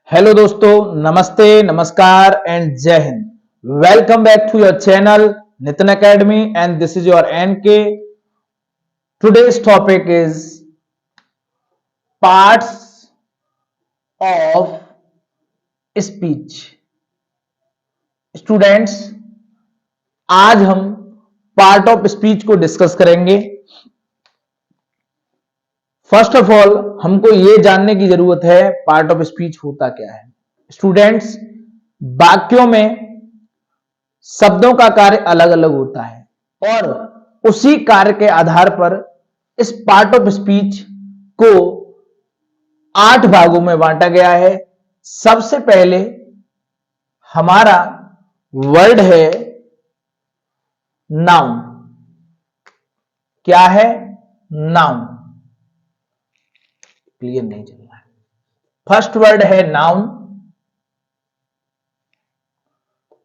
Hello दोस्तों, नमस्ते, नमस्कार and Jai Hind. Welcome back to your channel Nitin academy and this is your NK. Today's topic is parts of speech. Students, आज हम part of speech को discuss करेंगे। First of all हमको यह जानने की जरूरत है पार्ट ऑफ स्पीच होता क्या है। स्टूडेंट्स, वाक्यों में शब्दों का कार्य अलग अलग होता है और उसी कार्य के आधार पर इस पार्ट ऑफ स्पीच को 8 भागों में बांटा गया है। सबसे पहले हमारा वर्ड है नाउन। क्या है? नाउन। क्लियर नहीं चल रहा है। फर्स्ट वर्ड है नाउन,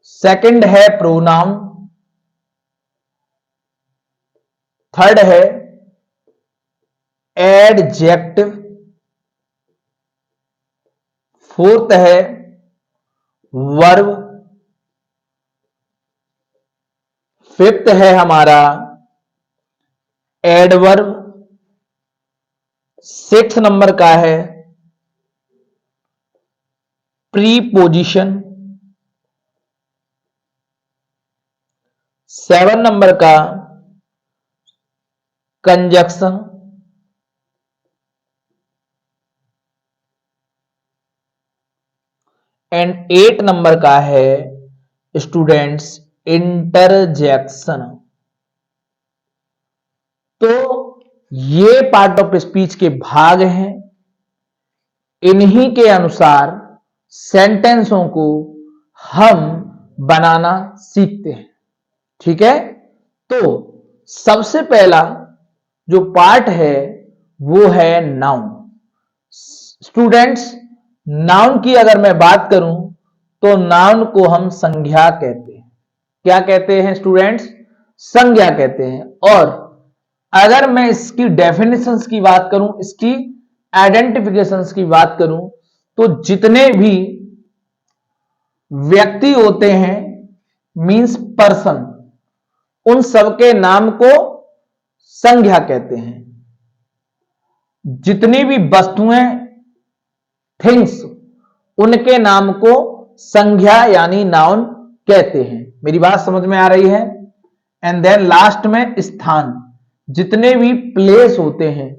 सेकंड है प्रोनाउन, थर्ड है एडजेक्टिव, फोर्थ है वर्ब, फिफ्थ है हमारा एडवर्ब, सिक्स्थ नंबर का है प्रीपोजिशन, 7 नंबर का कंजक्शन, एंड 8 नंबर का है स्टूडेंट्स इंटरजेक्शन। तो ये पार्ट ऑफ स्पीच के भाग हैं। इन्हीं के अनुसार सेंटेंसों को हम बनाना सीखते हैं। ठीक है, तो सबसे पहला जो पार्ट है वो है नाउन। स्टूडेंट्स, नाउन की अगर मैं बात करूं तो नाउन को हम संज्ञा कहते हैं। क्या कहते हैं स्टूडेंट्स? संज्ञा कहते हैं। और अगर मैं इसकी डेफिनेशंस की बात करूं, इसकी आइडेंटिफिकेशंस की बात करूं, तो जितने भी व्यक्ति होते हैं मींस पर्सन, उन सबके नाम को संज्ञा कहते हैं। जितनी भी वस्तुएं, थिंग्स, उनके नाम को संज्ञा यानी नाउन कहते हैं। मेरी बात समझ में आ रही है? एंड देन लास्ट में स्थान, जितने भी प्लेस होते हैं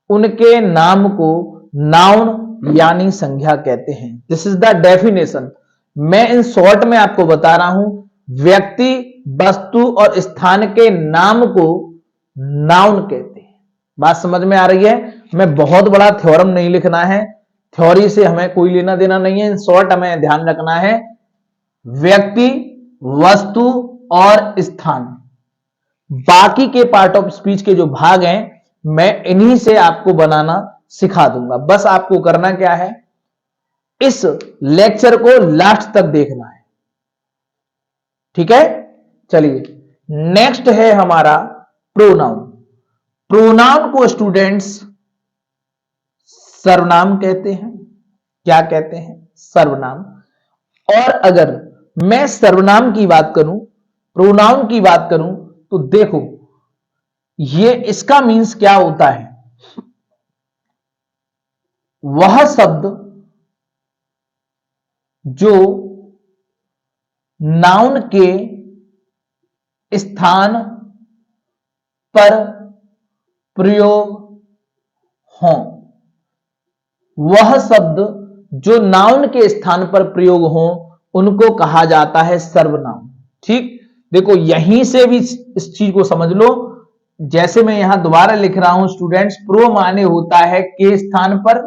उनके नाम को नाउन यानी संज्ञा कहते हैं। This is the definition. मैं इन शॉर्ट में आपको बता रहा हूं, व्यक्ति, वस्तु और स्थान के नाम को नाउन कहते हैं। बात समझ में आ रही है? मैं बहुत बड़ा थ्योरम नहीं लिखना है, थ्योरी से हमें कोई लेना देना नहीं है। इन शॉर्ट हमें ध्यान रखना है, व्यक्ति, वस्तु और स्थान। बाकी के पार्ट ऑफ स्पीच के जो भाग हैं मैं इन्हीं से आपको बनाना सिखा दूंगा। बस आपको करना क्या है, इस लेक्चर को लास्ट तक देखना है। ठीक है, चलिए नेक्स्ट है हमारा प्रोनाउन। प्रोनाउन को स्टूडेंट्स सर्वनाम कहते हैं। क्या कहते हैं? सर्वनाम। और अगर मैं सर्वनाम की बात करूं, प्रोनाउन की बात करूं, तो देखो ये इसका मीन्स क्या होता है। वह शब्द जो नाउन के स्थान पर प्रयोग हो, वह शब्द जो नाउन के स्थान पर प्रयोग हो उनको कहा जाता है सर्वनाम। ठीक, देखो यहीं से भी इस चीज को समझ लो। जैसे मैं यहां दोबारा लिख रहा हूं स्टूडेंट्स, प्रो माने होता है के स्थान पर,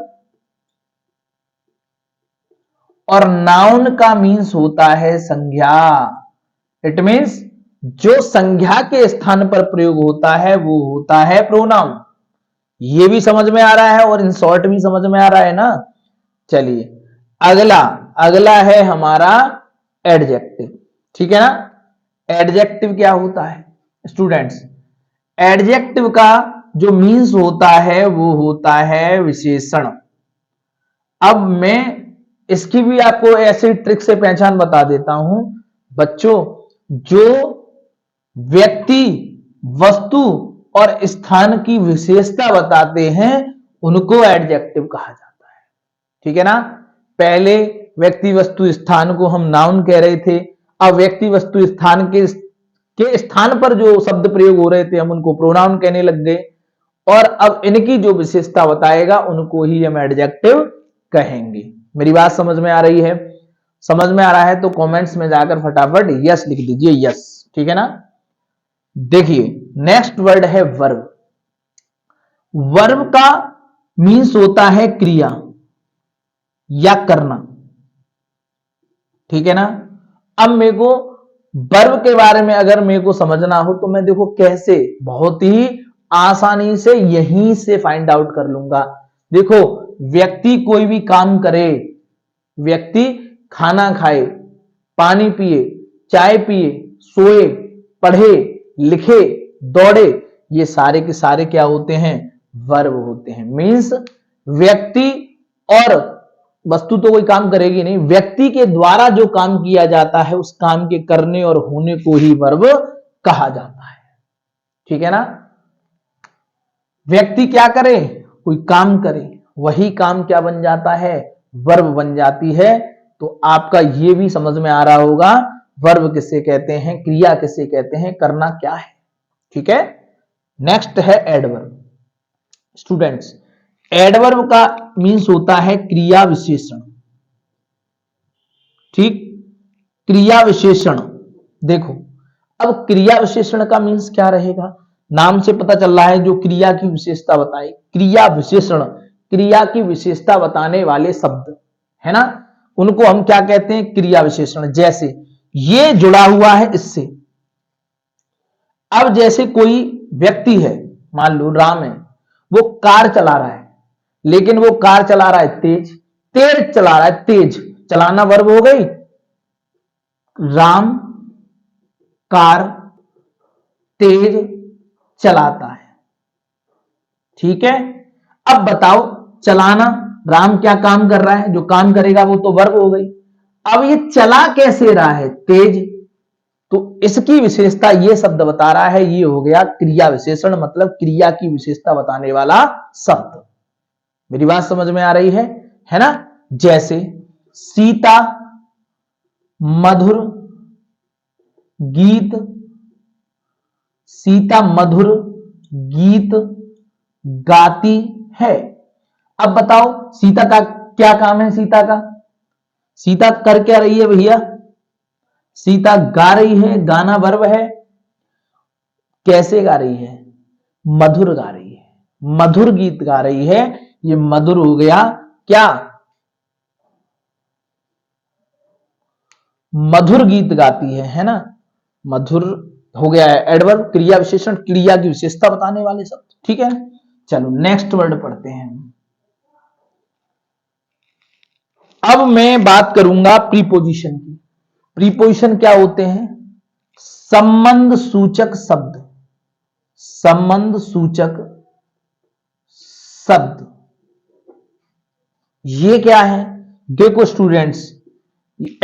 और नाउन का मीन्स होता है संज्ञा। इट मीन्स जो संज्ञा के स्थान पर प्रयोग होता है वो होता है प्रोनाउन। ये भी समझ में आ रहा है और इन शॉर्ट भी समझ में आ रहा है ना? चलिए अगला अगला है हमारा एडजेक्टिव। ठीक है ना? एडजेक्टिव क्या होता है स्टूडेंट्स? एडजेक्टिव का जो मीन्स होता है वो होता है विशेषण। अब मैं इसकी भी आपको ऐसे ट्रिक से पहचान बता देता हूं बच्चों। जो व्यक्ति, वस्तु और स्थान की विशेषता बताते हैं उनको एडजेक्टिव कहा जाता है। ठीक है ना। पहले व्यक्ति, वस्तु, स्थान को हम नाउन कह रहे थे। अब व्यक्ति, वस्तु, स्थान के स्थान पर जो शब्द प्रयोग हो रहे थे हम उनको प्रोनाउन कहने लग गए। और अब इनकी जो विशेषता बताएगा उनको ही हम एडजेक्टिव कहेंगे। मेरी बात समझ में आ रही है? समझ में आ रहा है तो कमेंट्स में जाकर फटाफट यस लिख दीजिए, यस। ठीक है ना। देखिए नेक्स्ट वर्ड है वर्ब। वर्ब का मीन्स होता है क्रिया या करना। ठीक है ना। अब मेरे को वर्ब के बारे में अगर मेरे को समझना हो तो मैं देखो कैसे, बहुत ही आसानी से यहीं से फाइंड आउट कर लूंगा। देखो व्यक्ति कोई भी काम करे, व्यक्ति खाना खाए, पानी पिए, चाय पिए, सोए, पढ़े, लिखे, दौड़े, ये सारे के सारे क्या होते हैं? वर्ब होते हैं। मीन्स व्यक्ति और वस्तु तो कोई काम करेगी नहीं, व्यक्ति के द्वारा जो काम किया जाता है उस काम के करने और होने को ही वर्ब कहा जाता है। ठीक है ना। व्यक्ति क्या करे, कोई काम करे, वही काम क्या बन जाता है? वर्ब बन जाती है। तो आपका ये भी समझ में आ रहा होगा वर्ब किसे कहते हैं, क्रिया किसे कहते हैं, करना क्या है। ठीक है। नेक्स्ट है एडवर्ब। स्टूडेंट्स, एडवर्ब का मीन्स होता है क्रिया विशेषण। ठीक, क्रिया विशेषण। देखो अब क्रिया विशेषण का मीन्स क्या रहेगा? नाम से पता चल रहा है जो क्रिया की विशेषता बताए। क्रिया विशेषण, क्रिया की विशेषता बताने वाले शब्द है ना, उनको हम क्या कहते हैं? क्रिया विशेषण। जैसे ये जुड़ा हुआ है इससे। अब जैसे कोई व्यक्ति है, मान लो राम है, वो कार चला रहा है, लेकिन वो कार चला रहा है तेज, तेज चला रहा है, तेज चलाना वर्ब हो गई। राम कार तेज चलाता है। ठीक है। अब बताओ चलाना, राम क्या काम कर रहा है? जो काम करेगा वो तो वर्ब हो गई। अब ये चला कैसे रहा है? तेज। तो इसकी विशेषता ये शब्द बता रहा है, ये हो गया क्रिया विशेषण, मतलब क्रिया की विशेषता बताने वाला शब्द। मेरी बात समझ में आ रही है ना। जैसे सीता मधुर गीत, सीता मधुर गीत गाती है। अब बताओ सीता का क्या काम है? सीता का, सीता कर क्या रही है भैया? सीता गा रही है, गाना वर्ब है। कैसे गा रही है? मधुर गा रही है, मधुर गीत गा रही है। ये मधुर हो गया क्या? मधुर गीत गाती है ना। मधुर हो गया है एडवर्ब, क्रिया विशेषण, क्रिया की विशेषता बताने वाले शब्द। ठीक है। चलो नेक्स्ट वर्ड पढ़ते हैं। अब मैं बात करूंगा प्रीपोजिशन की। प्रीपोजिशन क्या होते हैं? संबंध सूचक शब्द, संबंध सूचक शब्द। ये क्या है? देखो स्टूडेंट्स,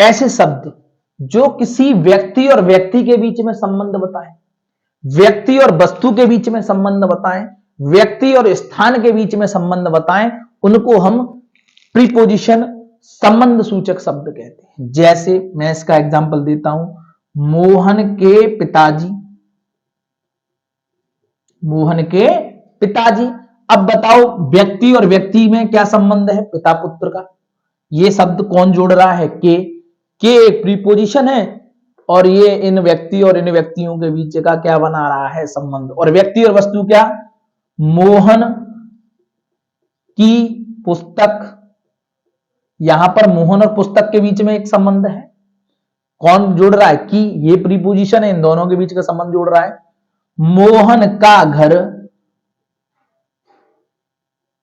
ऐसे शब्द जो किसी व्यक्ति और व्यक्ति के बीच में संबंध बताएं, व्यक्ति और वस्तु के बीच में संबंध बताएं, व्यक्ति और स्थान के बीच में संबंध बताएं, उनको हम प्रीपोजिशन, संबंध सूचक शब्द कहते हैं। जैसे मैं इसका एग्जांपल देता हूं, मोहन के पिताजी, मोहन के पिताजी। अब बताओ व्यक्ति और व्यक्ति में क्या संबंध है? पिता पुत्र का। ये शब्द कौन जोड़ रहा है? के एक प्रीपोजिशन है और ये इन व्यक्ति और इन व्यक्तियों के बीच का क्या बना रहा है? संबंध। और व्यक्ति और वस्तु क्या? मोहन की पुस्तक, यहां पर मोहन और पुस्तक के बीच में एक संबंध है। कौन जोड़ रहा है? की, ये प्रीपोजिशन है, इन दोनों के बीच का संबंध जोड़ रहा है। मोहन का घर।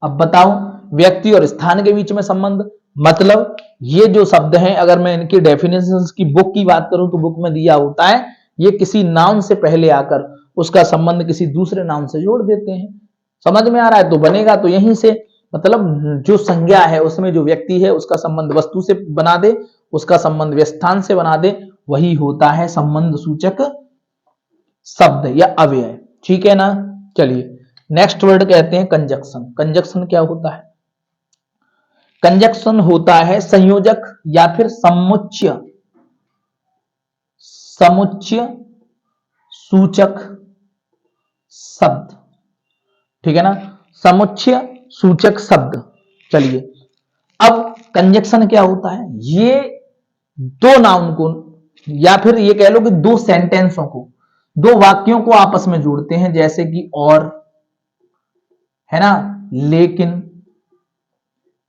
अब बताओ व्यक्ति और स्थान के बीच में संबंध, मतलब ये जो शब्द हैं, अगर मैं इनकी डेफिनेशंस की बुक की बात करूं तो बुक में दिया होता है, ये किसी नाउन से पहले आकर उसका संबंध किसी दूसरे नाउन से जोड़ देते हैं। समझ में आ रहा है? तो बनेगा तो यहीं से मतलब जो संज्ञा है उसमें जो व्यक्ति है उसका संबंध वस्तु से बना दे, उसका संबंध व्यस्थान से बना दे, वही होता है संबंध सूचक शब्द या अव्यय। ठीक है ना। चलिए नेक्स्ट वर्ड कहते हैं कंजक्शन। कंजक्शन क्या होता है? कंजक्शन होता है संयोजक या फिर समुच्चय सूचक शब्द। ठीक है ना, समुच्चय सूचक शब्द। चलिए अब कंजक्शन क्या होता है? ये दो नाउन को या फिर ये कह लो कि दो सेंटेंसों को, दो वाक्यों को आपस में जोड़ते हैं, जैसे कि और, है ना, लेकिन,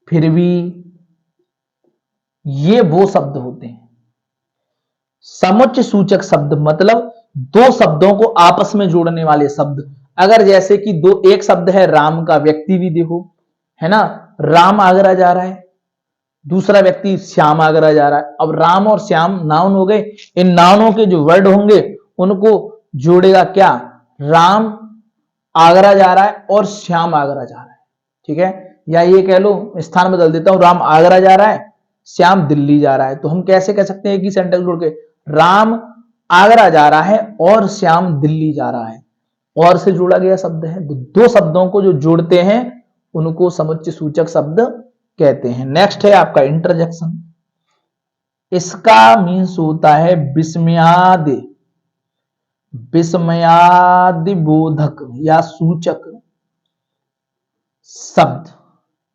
फिर भी, ये वो शब्द होते हैं। समुच्चय सूचक शब्द मतलब दो शब्दों को आपस में जोड़ने वाले शब्द। अगर जैसे कि एक शब्द है राम का, व्यक्ति भी देखो, है ना, राम आगरा जा रहा है, दूसरा व्यक्ति श्याम आगरा जा रहा है। अब राम और श्याम नाउन हो गए, इन नाउनों के जो वर्ड होंगे उनको जोड़ेगा क्या? राम आगरा जा रहा है और श्याम आगरा जा रहा है। ठीक है, या ये कह लो, स्थान बदल देता हूं, राम आगरा जा रहा है, श्याम दिल्ली जा रहा है। तो हम कैसे कह सकते हैं कि सेंटेंस जोड़ के, राम आगरा जा रहा है और श्याम दिल्ली जा रहा है, और से जोड़ा गया शब्द है। दो शब्दों को जो जोड़ते हैं उनको समुच्चय सूचक शब्द कहते हैं। नेक्स्ट है आपका इंटरजेक्शन। इसका मीन्स होता है विस्मयादि बोधक या सूचक शब्द।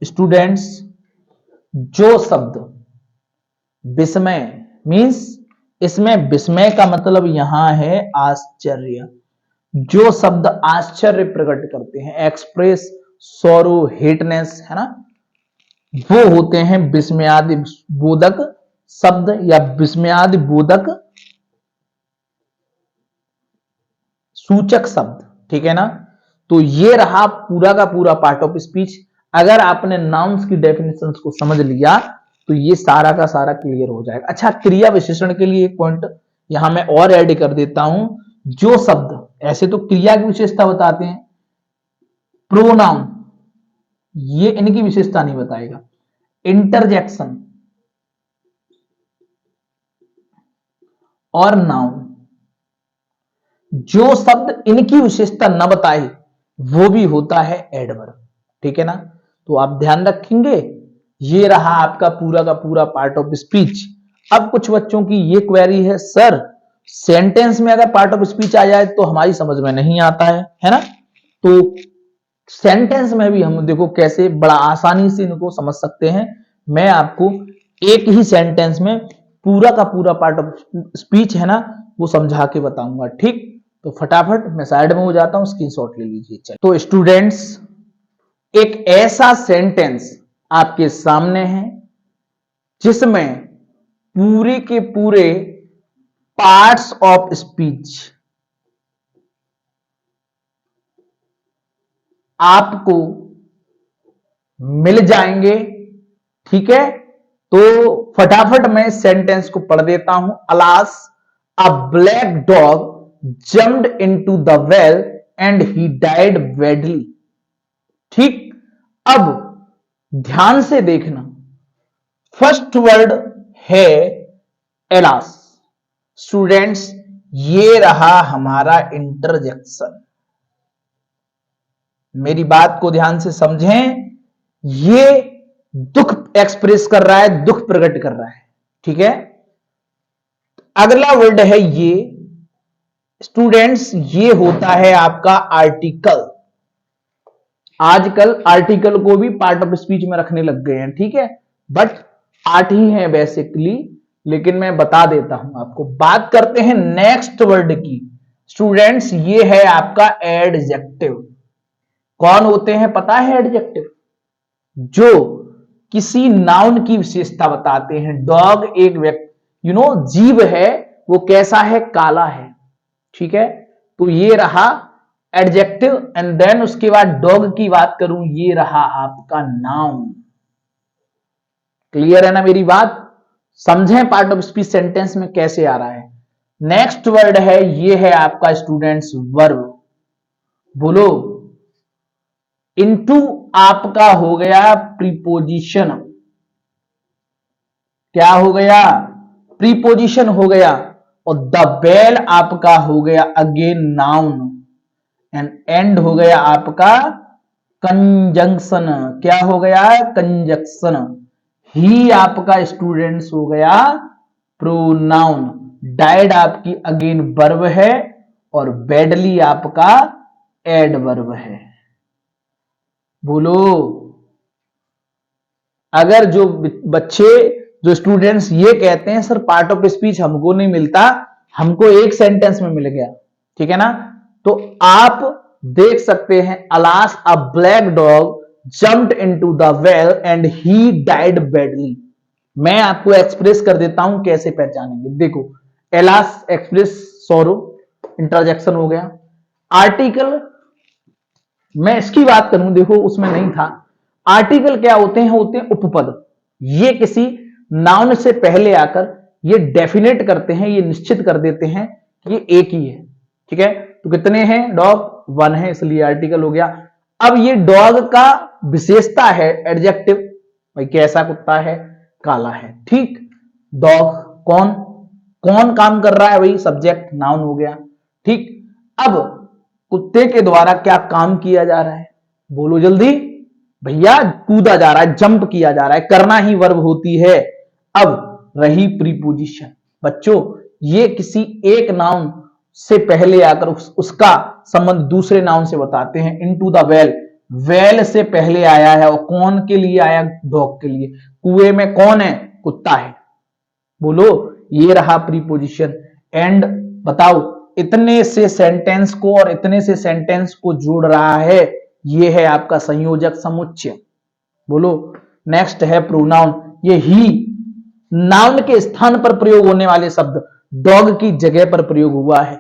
स्टूडेंट्स, जो शब्द विस्मय मीन्स, इसमें विस्मय का मतलब यहां है आश्चर्य। जो शब्द आश्चर्य प्रकट करते हैं, एक्सप्रेस सोरो, हेटनेस, है ना, वो होते हैं विस्मयादि बोधक शब्द या विस्मयादि बोधक सूचक शब्द। ठीक है ना। तो ये रहा पूरा का पूरा पार्ट ऑफ स्पीच। अगर आपने नाउन्स की डेफिनेशंस को समझ लिया तो ये सारा का सारा क्लियर हो जाएगा। अच्छा, क्रिया विशेषण के लिए एक पॉइंट यहां मैं और ऐड कर देता हूं। जो शब्द, ऐसे तो क्रिया की विशेषता बताते हैं, प्रोनाउन ये इनकी विशेषता नहीं बताएगा। इंटरजेक्शन और नाउन, जो शब्द इनकी विशेषता न बताए वो भी होता है एडवर्ब। ठीक है ना। तो आप ध्यान रखेंगे। ये रहा आपका पूरा का पूरा पार्ट ऑफ स्पीच। अब कुछ बच्चों की ये क्वेरी है, सर सेंटेंस में अगर पार्ट ऑफ स्पीच आ जाए तो हमारी समझ में नहीं आता है ना। तो सेंटेंस में भी हम देखो कैसे बड़ा आसानी से इनको समझ सकते हैं। मैं आपको एक ही सेंटेंस में पूरा का पूरा पार्ट ऑफ स्पीच, है ना, वो समझा के बताऊंगा। ठीक, तो फटाफट मैं साइड में हो जाता हूं, स्क्रीनशॉट ले लीजिए। चलिए, तो स्टूडेंट्स, एक ऐसा सेंटेंस आपके सामने है जिसमें पूरे के पूरे पार्ट्स ऑफ स्पीच आपको मिल जाएंगे। ठीक है, तो फटाफट मैं सेंटेंस को पढ़ देता हूं। Alas, a black dog jumped into the well and he died badly. ठीक, अब ध्यान से देखना, फर्स्ट वर्ड है एलास। स्टूडेंट्स, ये रहा हमारा इंटरजेक्शन। मेरी बात को ध्यान से समझें। ये दुख एक्सप्रेस कर रहा है, दुख प्रकट कर रहा है। ठीक है, अगला वर्ड है ये। स्टूडेंट्स, ये होता है आपका आर्टिकल। आजकल आर्टिकल को भी पार्ट ऑफ स्पीच में रखने लग गए हैं। ठीक है, बट 8 ही है बेसिकली, लेकिन मैं बता देता हूं आपको। बात करते हैं नेक्स्ट वर्ड की। स्टूडेंट्स, ये है आपका एडजेक्टिव। कौन होते हैं पता है एडजेक्टिव? जो किसी नाउन की विशेषता बताते हैं। डॉग एक व्यक्ति, जीव है, वो कैसा है? काला है। ठीक है, तो ये रहा एडजेक्टिव। एंड देन उसके बाद डॉग की बात करूं, ये रहा आपका नाउन। क्लियर है ना मेरी बात? समझें पार्ट ऑफ स्पीच सेंटेंस में कैसे आ रहा है। नेक्स्ट वर्ड है, ये है आपका स्टूडेंट्स वर्ब। बोलो, इनटू आपका हो गया प्रीपोजिशन, क्या हो गया, प्रीपोजिशन हो गया, और द बेल आपका हो गया अगेन नाउन, एंड एंड हो गया आपका कंजंक्शन, क्या हो गया, कंजंक्शन। ही आपका स्टूडेंट्स हो गया प्रोनाउन, डाइड आपकी अगेन वर्ब है, और बैडली आपका एडवर्ब है। बोलो, अगर जो बच्चे, जो स्टूडेंट्स ये कहते हैं सर पार्ट ऑफ स्पीच हमको नहीं मिलता, हमको एक सेंटेंस में मिल गया, ठीक है ना, तो आप देख सकते हैं, alas a black dog jumped into the well and he died badly. मैं आपको एक्सप्रेस कर देता हूं कैसे पहचानेंगे। देखो, एलास एक्सप्रेस सोरो, इंटरजेक्शन हो गया। आर्टिकल, मैं इसकी बात करूं, देखो उसमें नहीं था। आर्टिकल क्या होते हैं, होते हैं उपपद। ये किसी नाउन से पहले आकर ये डेफिनेट करते हैं, ये निश्चित कर देते हैं कि ये एक ही है, ठीक है। तो कितने हैं डॉग, 1 है, इसलिए आर्टिकल हो गया। अब ये डॉग का विशेषता है एडजेक्टिव, भाई कैसा कुत्ता है, काला है, ठीक। डॉग कौन, कौन काम कर रहा है, भाई सब्जेक्ट, नाउन हो गया, ठीक। अब कुत्ते के द्वारा क्या काम किया जा रहा है, बोलो जल्दी, भैया कूदा जा रहा है, जंप किया जा रहा है, करना ही वर्ब होती है। अब रही प्रीपोजिशन, बच्चों ये किसी एक नाउन से पहले आकर उसका संबंध दूसरे नाउन से बताते हैं। इनटू द वेल, वेल से पहले आया है, और कौन के लिए आया, डॉग के लिए। कुएं में कौन है, कुत्ता है, बोलो, ये रहा प्रीपोजिशन। एंड बताओ, इतने से सेंटेंस को और इतने से सेंटेंस को जोड़ रहा है, ये है आपका संयोजक समुच्चय। बोलो, नेक्स्ट है प्रोनाउन। ये ही नाउन के स्थान पर प्रयोग होने वाले शब्द डॉग की जगह पर प्रयोग हुआ है,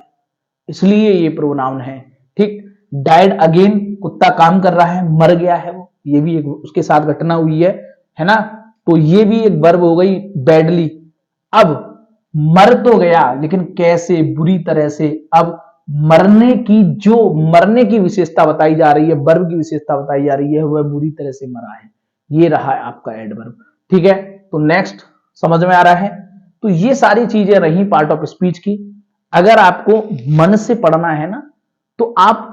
इसलिए ये प्रोनाउन है, ठीक। डाइड अगेन, कुत्ता काम कर रहा है, मर गया है वो, ये भी एक उसके साथ घटना हुई है ना, तो ये भी एक वर्ब हो गई बैडली। अब मर तो गया, लेकिन कैसे, बुरी तरह से। अब मरने की, जो मरने की विशेषता बताई जा रही है, वर्ब की विशेषता बताई जा रही है, वह बुरी तरह से मरा है, ये रहा है आपका एडवर्ब, ठीक है। तो नेक्स्ट समझ में आ रहा है। तो ये सारी चीजें रही पार्ट ऑफ स्पीच की। अगर आपको मन से पढ़ना है ना, तो आप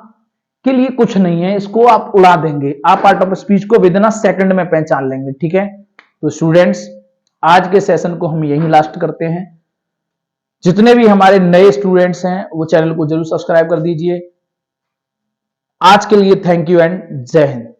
के लिए कुछ नहीं है, इसको आप उड़ा देंगे, आप पार्ट ऑफ स्पीच को विदिन अ सेकंड में पहचान लेंगे, ठीक है। तो स्टूडेंट्स, आज के सेशन को हम यहीं लास्ट करते हैं। जितने भी हमारे नए स्टूडेंट्स हैं वो चैनल को जरूर सब्सक्राइब कर दीजिए। आज के लिए thank you and Jai Hind.